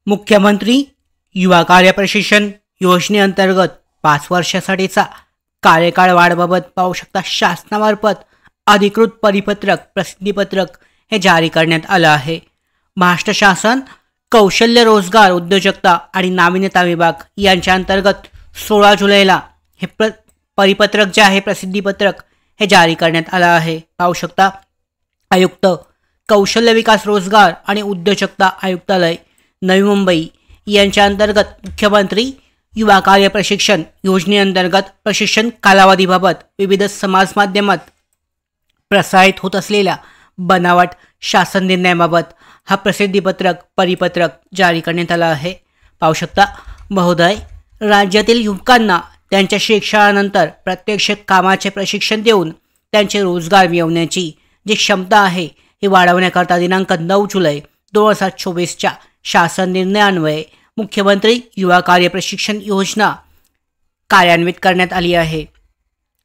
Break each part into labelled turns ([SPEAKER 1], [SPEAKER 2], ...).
[SPEAKER 1] मुख्यमंत्री युवा कार्य प्रशिक्षण योजनेअंतर्गत 5 वर्षासाठीचा कार्यकाळ वाढबाबत पाहू शकता शासनामार्फत अधिकृत परिपत्रक प्रसिद्धीपत्रक हे जारी करण्यात आलं आहे। महाराष्ट्र शासन कौशल्य रोजगार उद्योजकता आणि नाविन्यता विभाग यांच्या अंतर्गत 16 जुलैला हे परिपत्रक जे आहे प्रसिद्धीपत्रक हे जारी करण्यात आलं आहे। पाहू शकता आयुक्त कौशल्य विकास रोजगार आणि उद्योजकता आयुक्तालय नवी मुंबई यांच्या अंतर्गत मुख्यमंत्री युवा कार्य प्रशिक्षण योजनेअंतर्गत प्रशिक्षण कालावधीबाबत विविध समाज माध्यमात प्रसारित होत असलेल्या बनावट शासन निर्णयाबाबत हा प्रसिद्धीपत्रक परिपत्रक जारी करण्यात आला आहे। पाहू शकता महोदय, राज्यातील युवकांना त्यांच्या शिक्षणानंतर प्रत्यक्ष कामाचे प्रशिक्षण देऊन त्यांचे रोजगार मिळवण्याची जी क्षमता आहे ही वाढवण्याकरता दिनांक 9 जुलै 2024च्या शासन निर्णयान्वये मुख्यमंत्री युवा कार्य प्रशिक्षण योजना कार्यान्वित करण्यात आली आहे।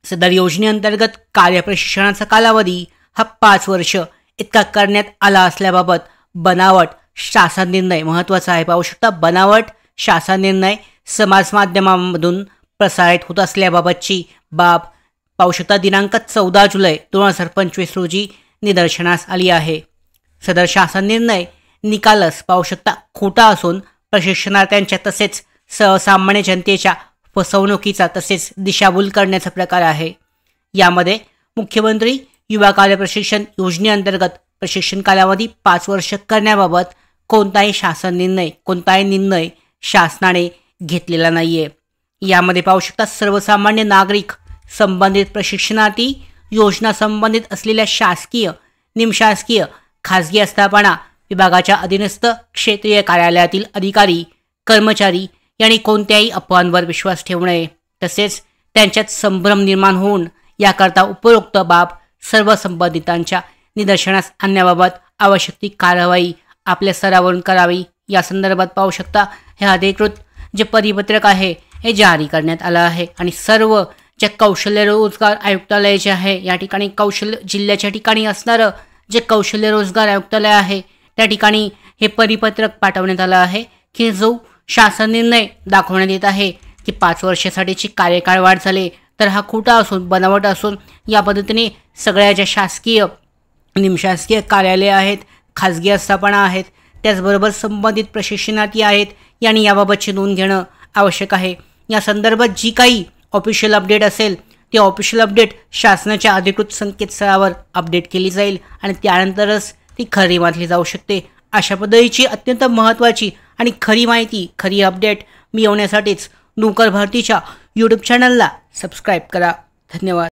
[SPEAKER 1] सदर योजनेअंतर्गत कार्य प्रशिक्षणाचा कालावधी हा 5 वर्ष इतका करण्यात आला असल्याबाबत बनावट शासन निर्णय महत्त्वाचा आहे। पाहू शकता बनावट शासन निर्णय समाज माध्यमांमधून प्रसारित होत असल्याबाबतची बाब पाहू शकता दिनांक 14 जुलै 2025 रोजी निदर्शनास आली आहे। सदर शासन निर्णय निकालच पाहू शकता खोटा असून प्रशिक्षणार्थ्यांच्या तसेच सर्वसामान्य जनतेच्या फसवणुकीचा तसेच दिशाभूल करण्याचा प्रकार आहे। यामध्ये मुख्यमंत्री युवा कार्य प्रशिक्षण योजनेअंतर्गत प्रशिक्षण कालावधी 5 वर्ष करण्याबाबत कोणताही शासन निर्णय कोणताही निर्णय शासनाने घेतलेला नाहीये। यामध्ये पाहू शकता सर्वसामान्य नागरिक संबंधित प्रशिक्षणार्थी योजना संबंधित असलेल्या शासकीय निमशासकीय खाजगी आस्थापना विभागाच्या अधीनस्थ क्षेत्रीय कार्यालयातील अधिकारी कर्मचारी यांनी कोणत्याही अफवांवर विश्वास ठेवू नये तसेच त्यांच्यात संभ्रम निर्माण होऊन याकरता उपरोक्त बाब सर्व संबंधितांच्या निदर्शनास आणण्याबाबत आवश्यक ती कारवाई आपल्या स्तरावरून करावी। या संदर्भात पाहू शकता हे अधिकृत जे परिपत्रक आहे हे जारी करण्यात आलं आहे आणि सर्व जे कौशल्य रोजगार आयुक्तालय जे आहे या ठिकाणी कौशल्य जिल्ह्याच्या ठिकाणी असणारं जे कौशल्य रोजगार आयुक्तालय आहे त्या ठिकाणी हे परिपत्रक पाठवण्यात आलं आहे की जो शासन निर्णय दाखवण्यात येत आहे की 5 वर्षासाठीची कार्यकाळ वाढ झाले तर हा खोटा असून बनावट असून या पद्धतीने सगळ्या ज्या शासकीय निमशासकीय कार्यालय आहेत खाजगी आस्थापना आहेत त्याचबरोबर संबंधित प्रशिक्षणार्थी आहेत यांनी याबाबतची नोंद घेणं आवश्यक आहे। या संदर्भात जी काही ऑफिशियल अपडेट असेल ती ऑफिशियल अपडेट शासनाच्या अधिकृत संकेतस्थळावर अपडेट केली जाईल आणि त्यानंतरच ती खरी मानली जाऊ शकते। अशा पद्धतीची अत्यंत महत्त्वाची आणि खरी माहिती खरी अपडेट मिळवण्यासाठीच नोकर भरतीच्या यूट्यूब चॅनलला सबस्क्राईब करा। धन्यवाद।